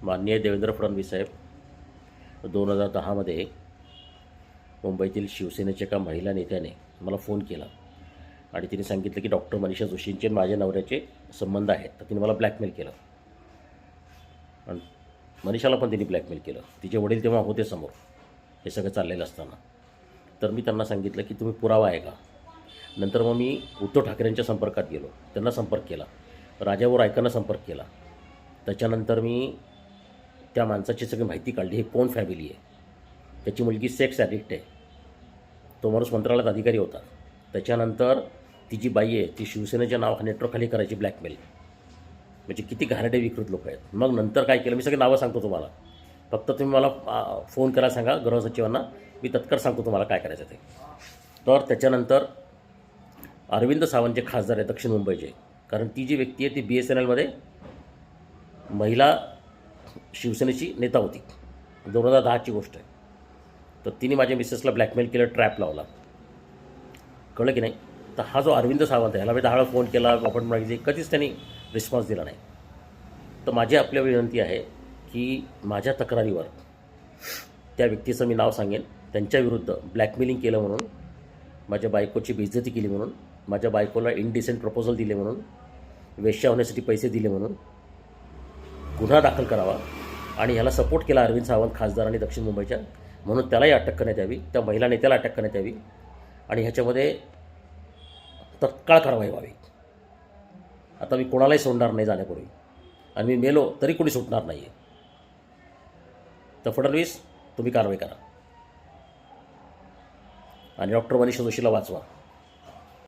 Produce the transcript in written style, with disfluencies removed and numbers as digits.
माननीय देवेंद्र फडणवीस साहेब 2010मध्ये मुंबईतील शिवसेनेच्या एका महिला नेत्याने मला फोन केला आणि तिने सांगितलं की डॉक्टर मनीषा जोशींचे माझ्या नवऱ्याचे संबंध आहेत. तर तिने मला ब्लॅकमेल केलं आणि मनीषाला पण तिने ब्लॅकमेल केलं. तिचे वडील तेव्हा होते समोर हे सगळं चाललेलं असताना. तर मी त्यांना सांगितलं की तुम्ही पुरावा आहे का. नंतर मग मी उद्धव ठाकरेंच्या संपर्कात गेलो, त्यांना संपर्क केला, राजा रायकांना संपर्क केला. त्याच्यानंतर मी त्या माणसाची सगळी माहिती काढली. हे कोण फॅमिली आहे, त्याची मुलगी सेक्स ॲडिक्ट आहे, तो माणूस मंत्रालयात अधिकारी होता. त्याच्यानंतर ती जी बाई आहे ती शिवसेनेच्या नेटवर्कखाली करायची ब्लॅकमेल. म्हणजे किती घाणेरडे विकृत लोक आहेत. मग नंतर काय केलं, मी सगळी नावं सांगतो तुम्हाला, फक्त तुम्ही मला फोन करा, सांगा गृहसचिवांना, मी तत्काळ सांगतो तुम्हाला काय करायचं ते. तर त्याच्यानंतर अरविंद सावंत जे खासदार आहे दक्षिण मुंबईचे, कारण ती जी व्यक्ती आहे ती BSNLमध्ये महिला शिवसेनेची नेता होती, 2010ची गोष्ट आहे. तर तिने माझ्या मिसेसला ब्लॅकमेल केलं, ट्रॅप लावला, कळलं की नाही. तर हा जो अरविंद सावंत आहे ह्याला मी 10 वेळा फोन केला, आपण मागितली, कधीच त्यांनी रिस्पॉन्स दिला नाही. तर माझी आपल्या विनंती आहे की माझ्या तक्रारीवर त्या व्यक्तीचं मी नाव सांगेन, त्यांच्याविरुद्ध ब्लॅकमेलिंग केलं म्हणून, माझ्या बायकोची बेइज्जती केली म्हणून, माझ्या बायकोला इनडिसेंट प्रपोजल दिले म्हणून, वेश्या होण्यासाठी पैसे दिले म्हणून गुन्हा दाखल करावा आणि ह्याला सपोर्ट केला अरविंद सावंत खासदारांनी दक्षिण मुंबईच्या, म्हणून त्यालाही अटक करण्यात यावी, त्या महिला नेत्याला अटक करण्यात यावी आणि ह्याच्यामध्ये तत्काळ कारवाई व्हावी. आता मी कोणालाही सोडणार नाही जाण्यापूर्वी, आणि मी मेलो तरी कोणी सुटणार नाही आहे. तर फडणवीस तुम्ही कारवाई करा आणि डॉक्टर मनीषा जोशीला वाचवा.